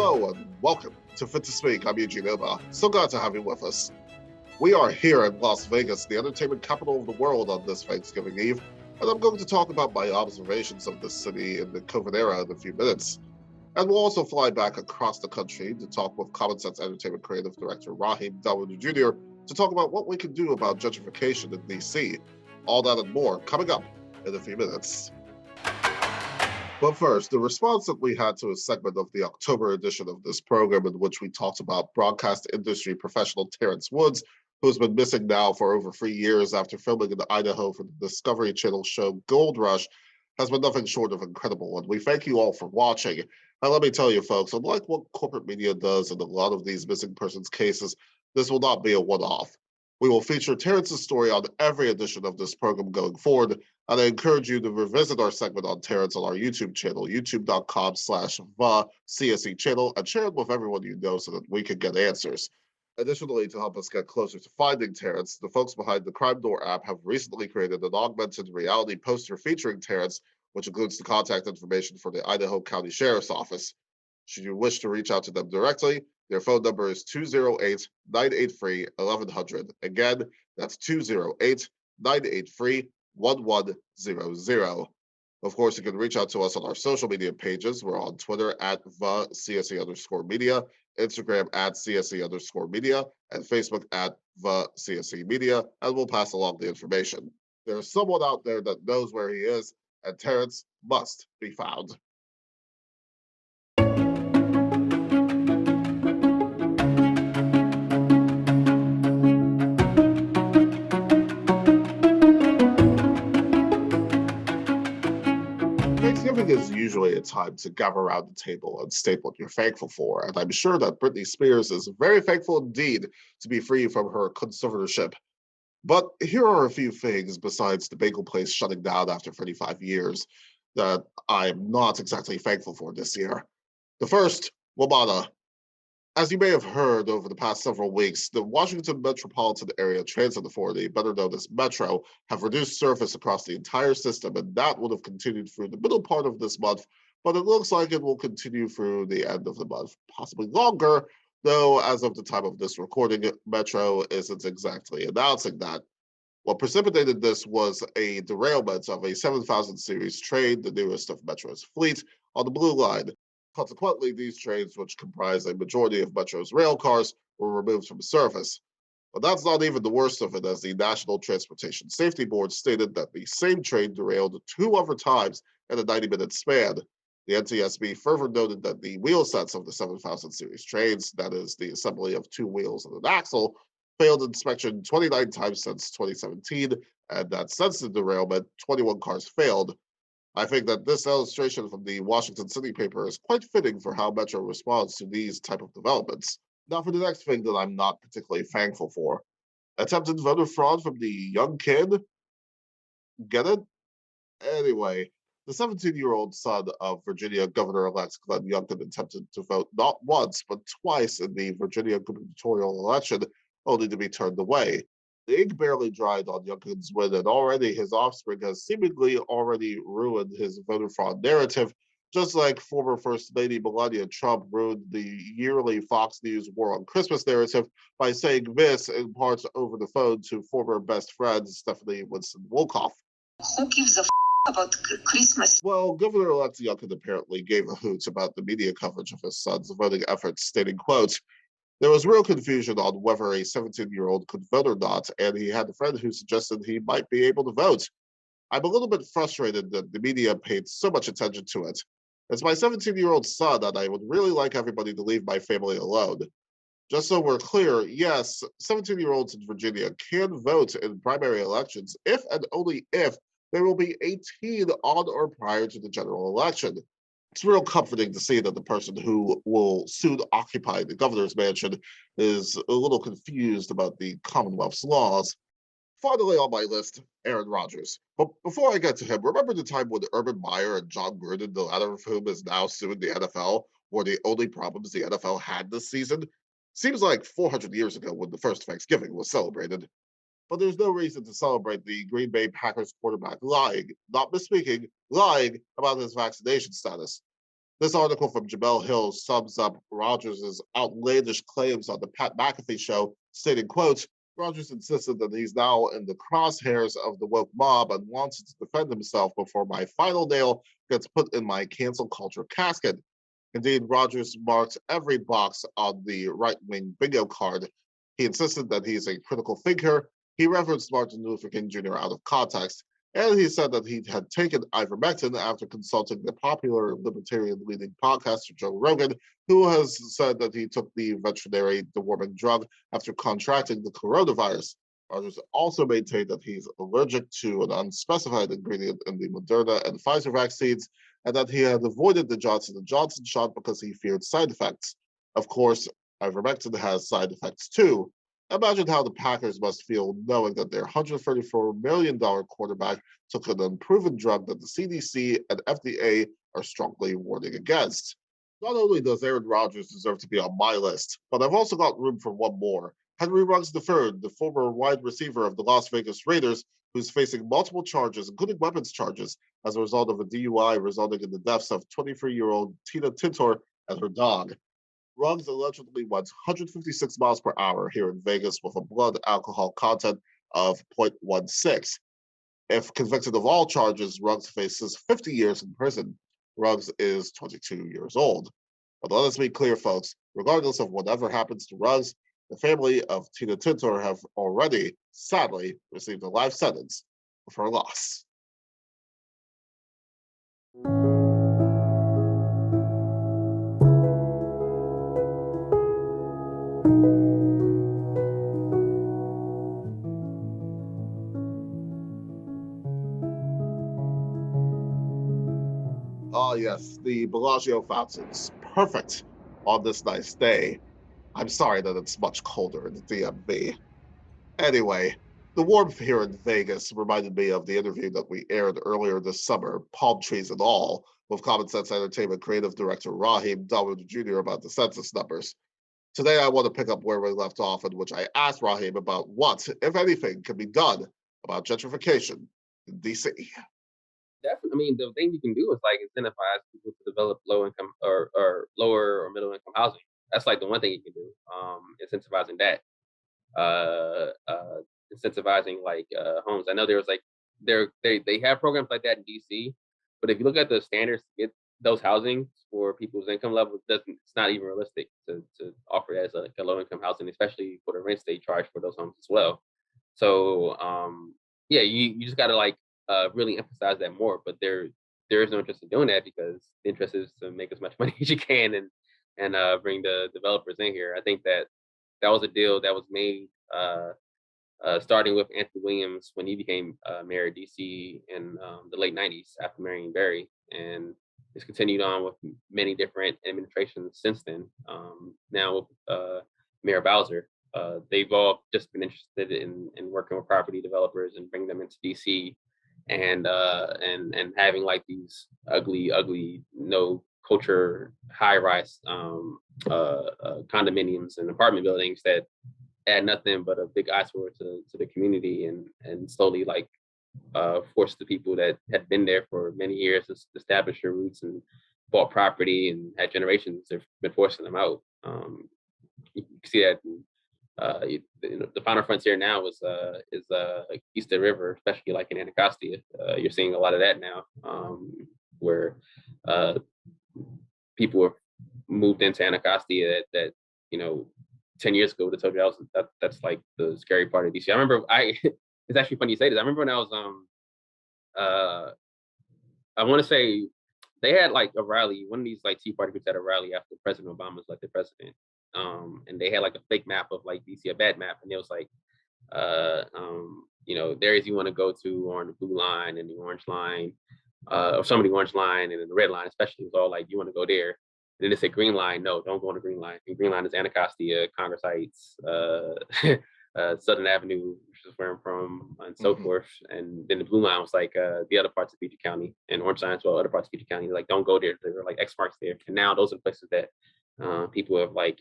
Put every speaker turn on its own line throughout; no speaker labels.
Hello and welcome to Fit to Speak. I'm Eugene Obah. So glad to have you with us. We are here in Las Vegas, the entertainment capital of the world, on this Thanksgiving Eve, and I'm going to talk about my observations of this city in the COVID era in a few minutes. And we'll also fly back across the country to talk with Common Sense Entertainment Creative Director Raheem Dawodu Jr. to talk about what we can do about gentrification in DC. All that and more coming up in a few minutes. But first, the response that we had to a segment of the October edition of this program in which we talked about broadcast industry professional Terrence Woods, who's been missing now for over 3 years after filming in Idaho for the Discovery Channel show Gold Rush, has been nothing short of incredible. And we thank you all for watching. And let me tell you, folks, unlike what corporate media does in a lot of these missing persons cases, this will not be a one-off. We will feature Terrence's story on every edition of this program going forward, and I encourage you to revisit our segment on Terrence on our YouTube channel, youtube.com/the channel, and share it with everyone you know so that we can get answers. Additionally, to help us get closer to finding Terrence, the folks behind the Crime Door app have recently created an augmented reality poster featuring Terrence, which includes the contact information for the Idaho County Sheriff's Office. Should you wish to reach out to them directly, their phone number is 208-983-1100. Again, that's 208-983-1100. Of course, you can reach out to us on our social media pages. We're on Twitter at the CSE_media, Instagram at CSE_media, and Facebook at the CSE media, and we'll pass along the information. There's someone out there that knows where he is, and Terrence must be found. Thanksgiving is usually a time to gather around the table and state what you're thankful for, and I'm sure that Britney Spears is very thankful indeed to be free from her conservatorship. But here are a few things besides the bagel place shutting down after 35 years that I'm not exactly thankful for this year. The first, WMATA. As you may have heard over the past several weeks, the Washington Metropolitan Area Transit Authority, better known as Metro, have reduced service across the entire system, and that would have continued through the middle part of this month, but it looks like it will continue through the end of the month, possibly longer, though as of the time of this recording, Metro isn't exactly announcing that. What precipitated this was a derailment of a 7000 series train, the newest of Metro's fleet, on the Blue Line. Consequently, these trains, which comprise a majority of Metro's rail cars, were removed from service. But that's not even the worst of it, as the National Transportation Safety Board stated that the same train derailed 2 other times in a 90-minute span. The NTSB further noted that the wheel sets of the 7000 series trains, that is, the assembly of 2 wheels and an axle, failed inspection 29 times since 2017, and that since the derailment, 21 cars failed. I think that this illustration from the Washington City paper is quite fitting for how Metro responds to these type of developments. Now for the next thing that I'm not particularly thankful for. Attempted voter fraud from the young kid? Get it? Anyway, the 17-year-old son of Virginia Governor-elect Glenn Youngkin attempted to vote not once, but twice in the Virginia gubernatorial election, only to be turned away. The ink barely dried on Youngkin's win, and already his offspring has seemingly already ruined his voter fraud narrative, just like former First Lady Melania Trump ruined the yearly Fox News War on Christmas narrative by saying this in parts over the phone to former best friend Stephanie Winston-Wolkoff.
Who gives a about Christmas?
Well, Governor-elect Youngkin apparently gave a hoot about the media coverage of his son's voting efforts, stating, quote, "There was real confusion on whether a 17-year-old could vote or not, and he had a friend who suggested he might be able to vote. I'm a little bit frustrated that the media paid so much attention to it. It's my 17-year-old son, and I would really like everybody to leave my family alone. Just so we're clear, yes, 17-year-olds in Virginia can vote in primary elections if and only if they will be 18 on or prior to the general election. It's real comforting to see that the person who will soon occupy the governor's mansion is a little confused about the Commonwealth's laws." Finally on my list, Aaron Rodgers. But before I get to him, remember the time when Urban Meyer and John Gruden, the latter of whom is now suing the NFL, were the only problems the NFL had this season? Seems like 400 years ago when the first Thanksgiving was celebrated. But there's no reason to celebrate the Green Bay Packers quarterback lying, not misspeaking, lying about his vaccination status. This article from Jamel Hill sums up Rogers' outlandish claims on the Pat McAfee show, stating, quote, Rogers insisted that he's now in the crosshairs of the woke mob and wanted to defend himself before my final nail gets put in my cancel culture casket. Indeed, Rogers marked every box on the right-wing bingo card. He insisted that he's a critical thinker. He referenced Martin Luther King Jr. out of context. And he said that he had taken ivermectin after consulting the popular libertarian-leading podcaster Joe Rogan, who has said that he took the veterinary deworming drug after contracting the coronavirus. Rogers also maintained that he's allergic to an unspecified ingredient in the Moderna and Pfizer vaccines, and that he had avoided the Johnson & Johnson shot because he feared side effects. Of course, ivermectin has side effects too. Imagine how the Packers must feel knowing that their $134 million quarterback took an unproven drug that the CDC and FDA are strongly warning against. Not only does Aaron Rodgers deserve to be on my list, but I've also got room for one more. Henry Ruggs III, the former wide receiver of the Las Vegas Raiders, who's facing multiple charges, including weapons charges, as a result of a DUI resulting in the deaths of 23-year-old Tina Tintor and her dog. Ruggs allegedly went 156 miles per hour here in Vegas with a blood alcohol content of 0.16. If convicted of all charges, Ruggs faces 50 years in prison. Ruggs is 22 years old. But let us be clear, folks, regardless of whatever happens to Ruggs, the family of Tina Tintor have already, sadly, received a life sentence for her loss. Ah, yes, the Bellagio fountains. Perfect on this nice day. I'm sorry that it's much colder in the DMV. Anyway, the warmth here in Vegas reminded me of the interview that we aired earlier this summer, palm trees and all, with Common Sense Entertainment creative director Raheem Dawodu Jr. about the census numbers. Today, I want to pick up where we left off, in which I asked Raheem about what, if anything, can be done about gentrification in DC.
Definitely. I mean, the thing you can do is like incentivize people to develop low income or lower or middle income housing. That's like the one thing you can do. Incentivizing that. Uh, uh, Incentivizing like homes. I know there was like they have programs like that in DC, but if you look at the standards to get those housing for people's income level, it's not even realistic to offer it as a low income housing, especially for the rents they charge for those homes as well. So yeah, you just gotta like really emphasize that more. But there is no interest in doing that because the interest is to make as much money as you can and bring the developers in here. I think that that was a deal that was made starting with Anthony Williams when he became mayor of DC in the late '90s after marrying Barry, and it's continued on with many different administrations since then. Now with Mayor Bowser, they've all just been interested in working with property developers and bring them into DC, and having like these ugly no culture high rise condominiums and apartment buildings that add nothing but a big eyesore to the community and slowly like force the people that had been there for many years to establish their roots and bought property and had generations. They've been forcing them out. You can see that. The final frontier now is like east of the river, especially like in Anacostia. You're seeing a lot of that now, where uh, people have moved into Anacostia that you know 10 years ago would have told you that's like the scary part of DC. I remember I it's actually funny you say this. I remember when I was uh I want to say they had like a rally. One of these like Tea Party groups had a rally after President Obama was elected president. And they had like a fake map of like DC, a bad map, and it was like the areas you want to go to on the blue line and the orange line, or some of the orange line and then the red line, especially was all like you want to go there. And then they said green line, no, don't go on the green line. And green line is Anacostia, Congress Heights, Southern Avenue, which is where I'm from, and so forth. And then the blue line was like the other parts of Beecher County, and orange line as well, other parts of Beecher County. Like don't go there. There were like X marks there. And now those are the places that people have like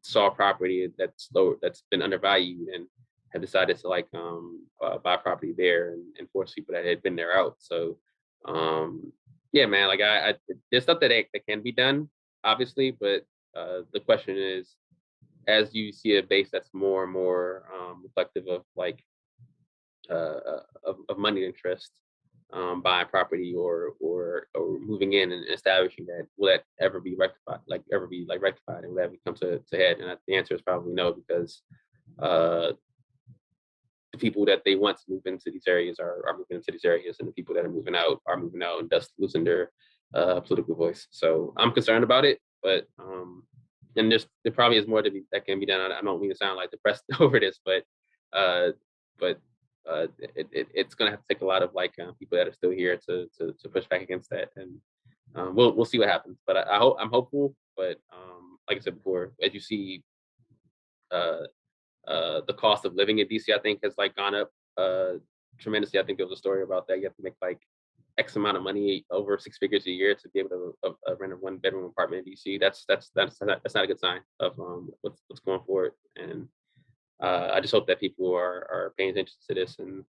saw property that's been undervalued and have decided to like buy property there and force people that had been there out. So yeah, man, like there's stuff that can be done, obviously, but the question is, as you see a base that's more and more reflective of like of money interest, buying property or moving in and establishing that, will that ever be rectified? Like ever be like rectified, and will that ever come to head? And the answer is probably no, because uh, the people that they want to move into these areas are moving into these areas, and the people that are moving out, and thus losing their political voice. So I'm concerned about it, but and there probably is more that can be done. I don't mean to sound like depressed over this, uh, but it's going to have to take a lot of like people that are still here to push back against that, and we'll see what happens. But I'm hopeful. But like I said before, as you see, uh, the cost of living in DC, I think, has like gone up tremendously. I think there was a story about that. You have to make like X amount of money, over six figures a year, to be able to rent a one bedroom apartment in DC. That's not a good sign of what's going forward. And I just hope that people are paying attention to this and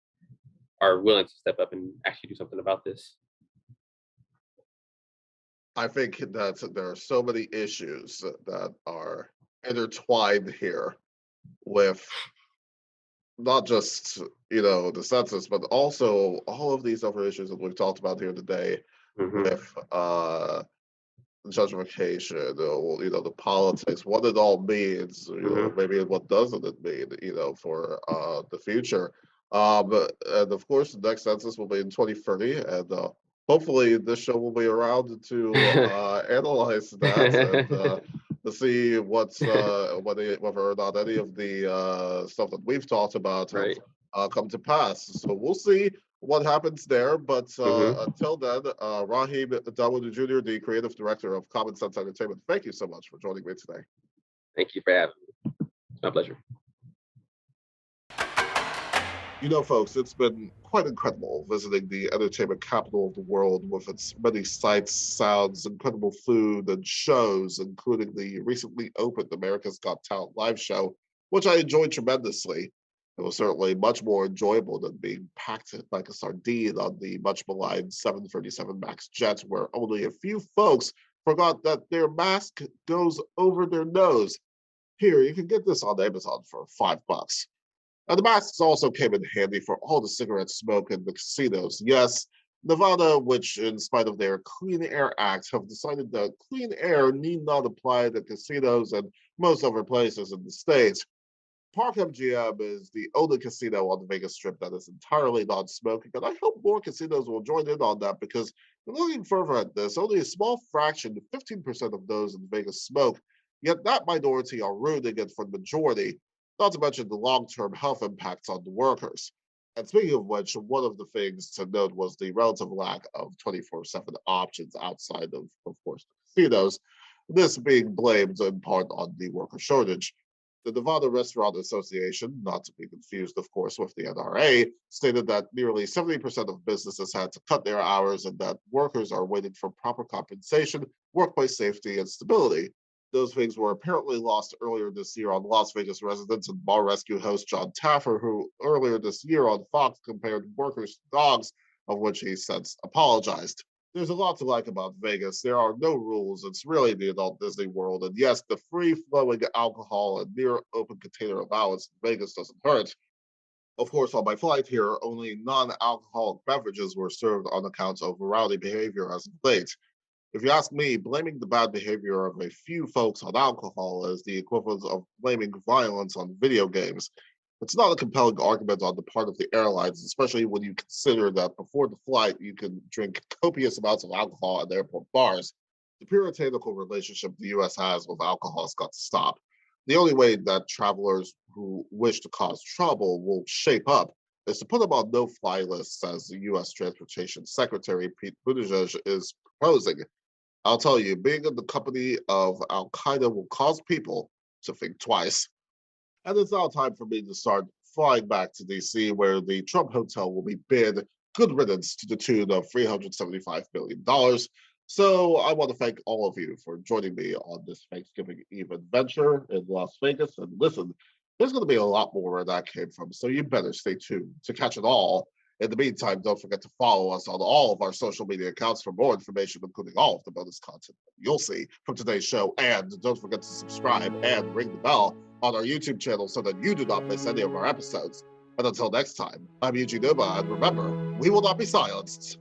are willing to step up and actually do something about this.
I think that there are so many issues that are intertwined here with not just the census, but also all of these other issues that we've talked about here today
Hmm.
with gentrification, the politics, what it all means,
Hmm.
maybe what doesn't it mean, for the future. And of course, the next census will be in 2030, and hopefully, this show will be around to analyze that and to see whether or not any of the stuff that we've talked about have
Right.
come to pass. So we'll see what happens there. But
Hmm.
until then, Raheem Dawodu Jr., the creative director of Common Sense Entertainment, thank you so much for joining me today.
Thank you for having me. It's my pleasure.
Folks, it's been quite incredible visiting the entertainment capital of the world with its many sights, sounds, incredible food, and shows, including the recently opened America's Got Talent live show, which I enjoyed tremendously. It was certainly much more enjoyable than being packed like a sardine on the much maligned 737 MAX jet, where only a few folks forgot that their mask goes over their nose. Here, you can get this on Amazon for $5. And the masks also came in handy for all the cigarette smoke in the casinos. Yes, Nevada, which, in spite of their Clean Air Act, have decided that clean air need not apply to casinos and most other places in the state. Park MGM is the only casino on the Vegas Strip that is entirely non-smoking, and I hope more casinos will join in on that because, looking further at this, only a small fraction, 15% of those in Vegas smoke, yet that minority are ruining it for the majority, not to mention the long-term health impacts on the workers. And speaking of which, one of the things to note was the relative lack of 24/7 options outside of course, the casinos, this being blamed in part on the worker shortage. The Nevada Restaurant Association, not to be confused, of course, with the NRA, stated that nearly 70% of businesses had to cut their hours and that workers are waiting for proper compensation, workplace safety, and stability. Those things were apparently lost earlier this year on Las Vegas resident and bar rescue host John Taffer, who earlier this year on Fox compared workers to dogs, of which he since apologized. There's a lot to like about Vegas. There are no rules. It's really the adult Disney World. And yes, the free flowing alcohol and near open container allowance in Vegas doesn't hurt. Of course, on my flight here, only non alcoholic beverages were served on account of rowdy behavior as of late. If you ask me, blaming the bad behavior of a few folks on alcohol is the equivalent of blaming violence on video games. It's not a compelling argument on the part of the airlines, especially when you consider that before the flight, you can drink copious amounts of alcohol at airport bars. The puritanical relationship the US has with alcohol has got to stop. The only way that travelers who wish to cause trouble will shape up is to put them on no-fly lists, as the U.S. Transportation Secretary Pete Buttigieg is proposing. I'll tell you, being in the company of Al Qaeda will cause people to think twice. And it's now time for me to start flying back to DC, where the Trump Hotel will be bid good riddance to the tune of $375 billion. So I want to thank all of you for joining me on this Thanksgiving Eve adventure in Las Vegas. And listen, there's going to be a lot more where that came from, so you better stay tuned to catch it all In the meantime, don't forget to follow us on all of our social media accounts for more information, including all of the bonus content you'll see from today's show. And don't forget to subscribe and ring the bell on our YouTube channel so that you do not miss any of our episodes. And until next time, I'm Eugene Obah, and remember, we will not be silenced.